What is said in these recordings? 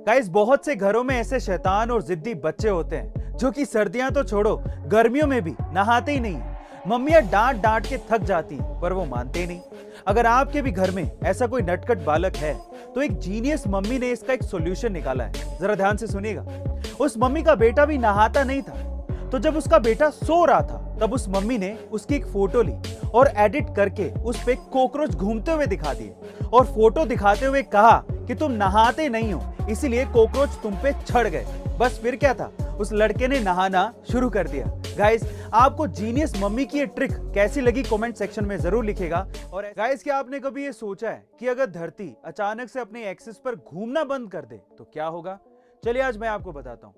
Guys, बहुत से घरों में ऐसे शैतान और जिद्दी बच्चे होते हैं जो कि सर्दियां तो छोड़ो, गर्मियों में भी नहाते ही नहीं है। मम्मियां डांट डांट के थक जाती हैं, पर वो मानते ही नहीं। अगर आपके भी घर में ऐसा कोई नटखट बालक है तो एक जीनियस मम्मी ने इसका एक सॉल्यूशन निकाला है। जरा ध्यान से सुनिएगा। उस मम्मी का बेटा भी नहाता नहीं था, तो जब उसका बेटा सो रहा था तब उस मम्मी ने उसकी एक फोटो ली और एडिट करके उस पे कॉकरोच घूमते हुए दिखा दिए और फोटो दिखाते हुए कहा कि तुम नहाते नहीं हो, इसीलिए कॉकरोच तुम पे चढ़ गए। बस फिर क्या था, उस लड़के ने नहाना शुरू कर दिया। गाइस, आपको जीनियस मम्मी की ये ट्रिक कैसी लगी कमेंट सेक्शन में जरूर लिखेगा। और गाइस, क्या आपने कभी ये सोचा है कि अगर धरती अचानक से अपने एक्सिस पर घूमना बंद कर दे तो क्या होगा? चलिए आज मैं आपको बताता हूँ।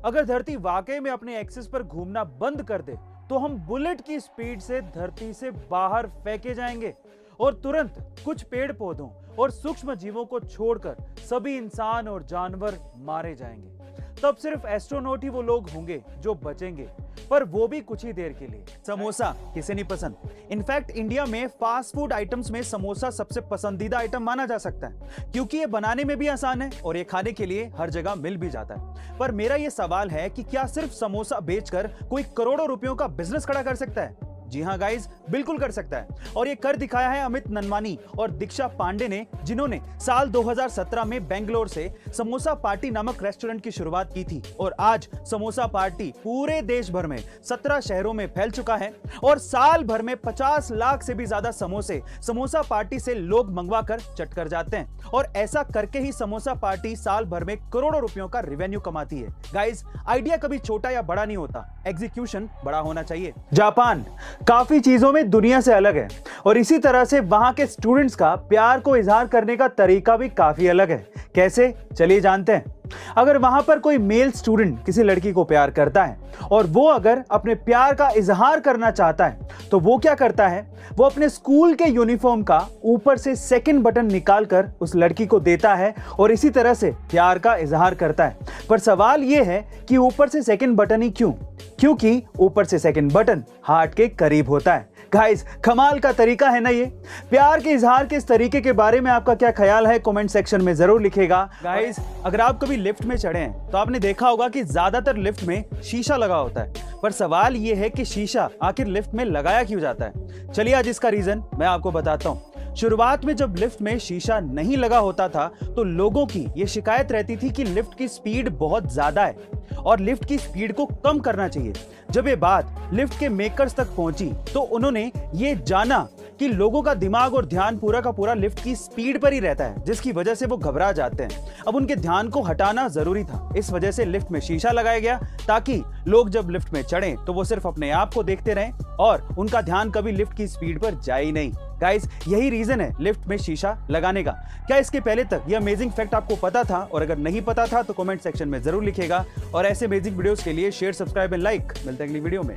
अगर धरती वाकई में अपने एक्सिस पर घूमना बंद कर दे तो हम बुलेट की स्पीड से धरती से बाहर फेंके जाएंगे और तुरंत कुछ पेड़ पौधों और सूक्ष्म जीवों को छोड़कर सभी इंसान और जानवर मारे जाएंगे। तब सिर्फ एस्ट्रोनॉट ही वो लोग होंगे जो बचेंगे, पर वो भी कुछ ही देर के लिए। समोसा किसे नहीं पसंद? इनफैक्ट इंडिया में फास्ट फूड आइटम्स में समोसा सबसे पसंदीदा आइटम माना जा सकता है, क्योंकि ये बनाने में भी आसान है और ये खाने के लिए हर जगह मिल भी जाता है। पर मेरा ये सवाल है कि क्या सिर्फ समोसा बेचकर कोई करोड़ों रुपयों का बिजनेस खड़ा कर सकता है? जी हाँ गाइस, बिल्कुल कर सकता है। और ये कर दिखाया है अमित ननवानी और दीक्षा पांडे ने, जिन्होंने साल 2017 में बेंगलोर से समोसा पार्टी नामक रेस्टोरेंट की शुरुआत की थी। और आज समोसा पार्टी पूरे देश भर में 17 शहरों में फैल चुका है और साल भर में 50 लाख से भी ज्यादा समोसे समोसा पार्टी से लोग मंगवा कर चट कर जाते हैं। और ऐसा करके ही समोसा पार्टी साल भर में करोड़ों रुपयों का रेवेन्यू कमाती है। गाइस, आइडिया कभी छोटा या बड़ा नहीं होता, एग्जीक्यूशन बड़ा होना चाहिए। जापान काफी चीजों में दुनिया से अलग है और इसी तरह से वहां के स्टूडेंट्स का प्यार को इजहार करने का तरीका भी काफी अलग है। कैसे? चलिए जानते हैं। अगर वहां पर कोई मेल स्टूडेंट किसी लड़की को प्यार करता है और वो अगर अपने प्यार का इजहार करना चाहता है तो वो क्या करता है, वो अपने स्कूल के यूनिफॉर्म का ऊपर से सेकंड बटन निकालकर उस लड़की को देता है और इसी तरह से प्यार का इजहार करता है। पर सवाल ये है कि ऊपर से सेकंड बटन ही क्यों? क्योंकि ऊपर से सेकंड बटन हार्ट के करीब होता है। गाइस, कमाल का तरीका है ना ये। प्यार के इजहार के इस तरीके के बारे में आपका क्या ख्याल है कमेंट सेक्शन में जरूर लिखेगा। गाइस, अगर आप कभी लिफ्ट में चढ़े हैं तो आपने देखा होगा कि ज्यादातर लिफ्ट में शीशा लगा होता है, पर सवाल ये है कि शीशा आखिर लिफ्ट में लगाया क्यों जाता है? चलिए आज इसका रीजन मैं आपको बताता हूँ। शुरुआत में जब लिफ्ट में शीशा नहीं लगा होता था तो लोगों की ये शिकायत रहती थी कि लिफ्ट की स्पीड बहुत ज्यादा है और लिफ्ट की स्पीड को कम करना चाहिए। जब ये बात लिफ्ट के मेकर्स तक पहुंची तो उन्होंने ये जाना कि लोगों का दिमाग और ध्यान पूरा का पूरा लिफ्ट की स्पीड पर ही रहता है, जिसकी वजह से वो घबरा जाते हैं। अब उनके ध्यान को हटाना जरूरी था, इस वजह से लिफ्ट में शीशा लगाया गया ताकि लोग जब लिफ्ट में चढ़ें तो वो सिर्फ अपने आप को देखते रहें और उनका ध्यान कभी लिफ्ट की स्पीड पर जाए ही नहीं। गाइस, यही रीजन है लिफ्ट में शीशा लगाने का। क्या इसके पहले तक ये अमेजिंग फैक्ट आपको पता था? और अगर नहीं पता था तो कमेंट सेक्शन में जरूर लिखेगा। और ऐसे अमेजिंग वीडियोस के लिए शेयर, सब्सक्राइब एंड लाइक। मिलते हैं अगली वीडियो में।